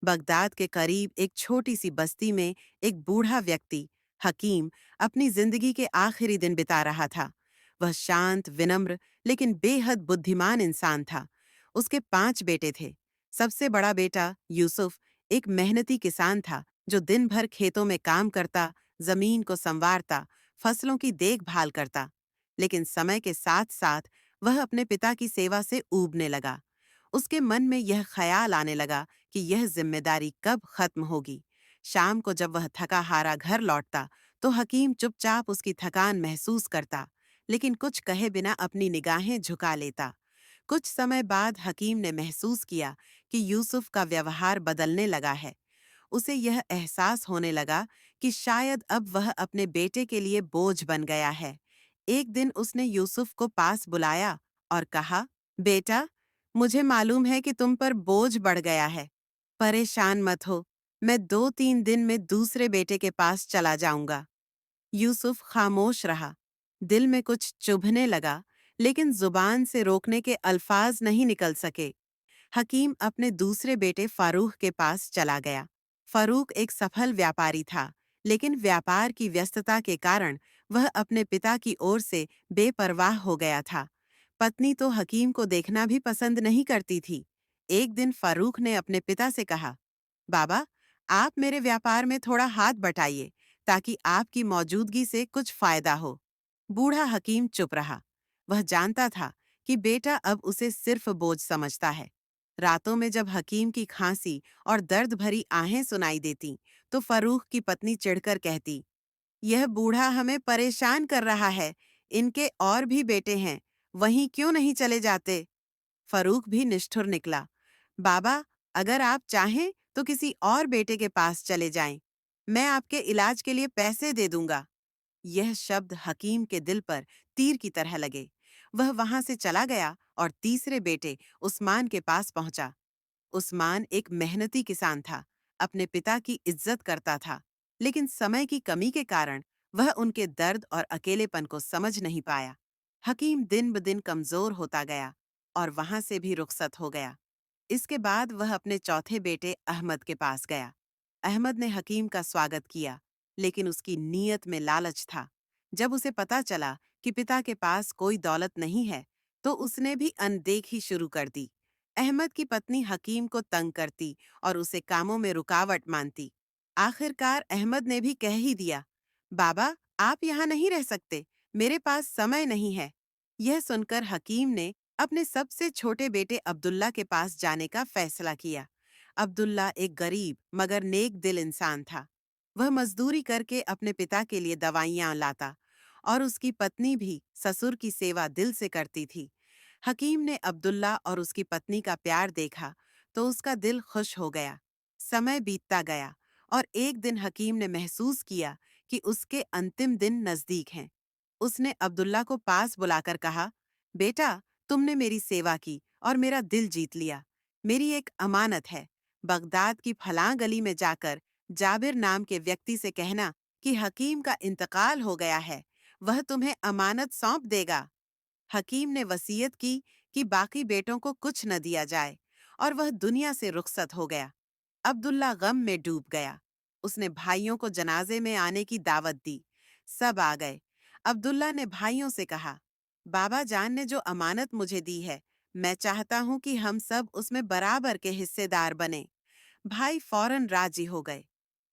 Baghdad के करीब एक छोटी सी बस्ती में एक बूढ़ा व्यक्ति हकीम अपनी जिंदगी के आखिरी दिन बिता रहा था। वह शांत, विनम्र लेकिन बेहद बुद्धिमान इंसान था। उसके 5 बेटे थे। सबसे बड़ा बेटा यूसुफ एक मेहनती किसान था जो दिन भर खेतों में काम करता, जमीन को संवारता, फसलों की देखभाल करता। लेकिन समय के साथ साथ वह अपने पिता की सेवा से ऊबने लगा। उसके मन में यह ख्याल आने लगा कि यह जिम्मेदारी कब खत्म होगी। शाम को जब वह थका हारा घर लौटता तो हकीम चुपचाप उसकी थकान महसूस करता, लेकिन कुछ कहे बिना अपनी निगाहें झुका लेता। कुछ समय बाद हकीम ने महसूस किया कि यूसुफ का व्यवहार बदलने लगा है। उसे यह एहसास होने लगा कि शायद अब वह अपने बेटे के लिए बोझ बन गया है। एक दिन उसने यूसुफ को पास बुलाया और कहा, बेटा, मुझे मालूम है कि तुम पर बोझ बढ़ गया है। परेशान मत हो, मैं 2-3 दिन में दूसरे बेटे के पास चला जाऊंगा। यूसुफ खामोश रहा। दिल में कुछ चुभने लगा, लेकिन जुबान से रोकने के अल्फाज नहीं निकल सके। हकीम अपने दूसरे बेटे फारूक के पास चला गया। फारूक एक सफल व्यापारी था, लेकिन व्यापार की व्यस्तता के कारण वह अपने पिता की ओर से बेपरवाह हो गया था। पत्नी तो हकीम को देखना भी पसंद नहीं करती थी। एक दिन फारूक ने अपने पिता से कहा, बाबा, आप मेरे व्यापार में थोड़ा हाथ बटाइए ताकि आपकी मौजूदगी से कुछ फायदा हो। बूढ़ा हकीम चुप रहा। वह जानता था कि बेटा अब उसे सिर्फ बोझ समझता है। रातों में जब हकीम की खांसी और दर्द भरी आहें सुनाई देती, तो फरूख की पत्नी चिढ़कर कहती, यह बूढ़ा हमें परेशान कर रहा है। इनके और भी बेटे हैं, वहीं क्यों नहीं चले जाते? फरूक भी निष्ठुर निकला। बाबा, अगर आप चाहें तो किसी और बेटे के पास चले जाएं। मैं आपके इलाज के लिए पैसे दे दूंगा। यह शब्द हकीम के दिल पर तीर की तरह लगे। वह वहां से चला गया और तीसरे बेटे उस्मान के पास पहुंचा। उस्मान एक मेहनती किसान था, अपने पिता की इज्जत करता था, लेकिन समय की कमी के कारण वह उनके दर्द और अकेलेपन को समझ नहीं पाया। हकीम दिन ब दिन कमजोर होता गया और वहां से भी रुखसत हो गया। इसके बाद वह अपने चौथे बेटे अहमद के पास गया। अहमद ने हकीम का स्वागत किया, लेकिन उसकी नीयत में लालच था। जब उसे पता चला कि पिता के पास कोई दौलत नहीं है, तो उसने भी अनदेखी शुरू कर दी। अहमद की पत्नी हकीम को तंग करती और उसे कामों में रुकावट मानती। आखिरकार अहमद ने भी कह ही दिया, बाबा, आप यहाँ नहीं रह सकते, मेरे पास समय नहीं है। यह सुनकर हकीम ने अपने सबसे छोटे बेटे अब्दुल्ला के पास जाने का फैसला किया। अब्दुल्ला एक गरीब मगर नेक दिल इंसान था। वह मजदूरी करके अपने पिता के लिए दवाइयां लाता और उसकी पत्नी भी ससुर की सेवा दिल से करती थी। हकीम ने अब्दुल्ला और उसकी पत्नी का प्यार देखा तो उसका दिल खुश हो गया। समय बीतता गया और एक दिन हकीम ने महसूस किया कि उसके अंतिम दिन नजदीक हैं। उसने अब्दुल्ला को पास बुलाकर कहा, बेटा, तुमने मेरी सेवा की और मेरा दिल जीत लिया। मेरी एक अमानत है। बगदाद की फलां गली में जाकर जाबिर नाम के व्यक्ति से कहना कि हकीम का इंतकाल हो गया है। वह तुम्हें अमानत सौंप देगा। हकीम ने वसीयत की कि बाकी बेटों को कुछ न दिया जाए और वह दुनिया से रुखसत हो गया। अब्दुल्ला गम में डूब गया। उसने भाइयों को जनाजे में आने की दावत दी। सब आ गए। अब्दुल्ला ने भाइयों से कहा, बाबा जान ने जो अमानत मुझे दी है, मैं चाहता हूं कि हम सब उसमें बराबर के हिस्सेदार बने। भाई फौरन राजी हो गए।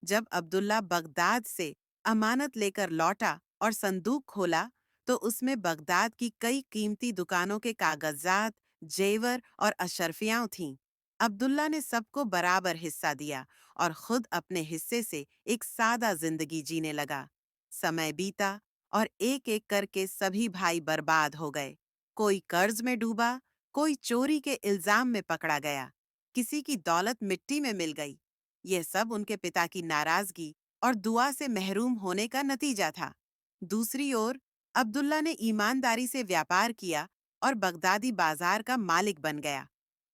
जब अब्दुल्ला बगदाद से अमानत लेकर लौटा और संदूक खोला, तो उसमें बगदाद की कई कीमती दुकानों के कागजात, जेवर और अशर्फियां थीं। अब्दुल्ला ने सबको बराबर हिस्सा दिया और खुद अपने हिस्से से एक सादा जिंदगी जीने लगा। समय बीता और एक-एक करके सभी भाई बर्बाद हो गए। कोई कर्ज में डूबा, कोई चोरी के इल्जाम में पकड़ा गया, किसी की दौलत मिट्टी में मिल गई। यह सब उनके पिता की नाराजगी और दुआ से महरूम होने का नतीजा था। दूसरी ओर अब्दुल्ला ने ईमानदारी से व्यापार किया और बगदादी बाजार का मालिक बन गया।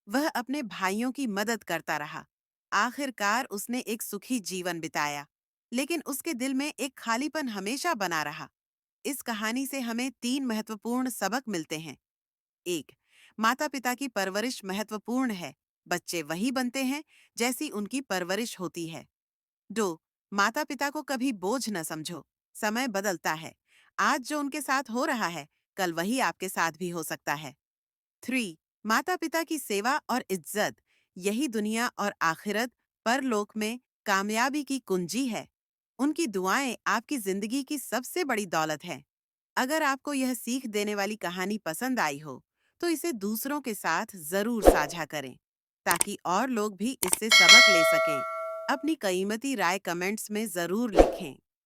वह अपने भाइयों की मदद करता रहा। आखिरकार उसने एक सुखी जीवन बिताया, लेकिन उसके दिल में एक खालीपन हमेशा बना रहा। इस कहानी से हमें 3 महत्वपूर्ण सबक मिलते हैं। 1. माता पिता की परवरिश महत्वपूर्ण है। बच्चे वही बनते हैं जैसी उनकी परवरिश होती है। 2. माता पिता को कभी बोझ न समझो। समय बदलता है। आज जो उनके साथ हो रहा है, कल वही आपके साथ भी हो सकता है। 3. माता पिता की सेवा और इज्जत, यही दुनिया और आखिरत परलोक में कामयाबी की कुंजी है। उनकी दुआएं आपकी जिंदगी की सबसे बड़ी दौलत है। अगर आपको यह सीख देने वाली कहानी पसंद आई हो, तो इसे दूसरों के साथ जरूर साझा करें, ताकि और लोग भी इससे सबक ले सकें। अपनी कीमती राय कमेंट्स में जरूर लिखें।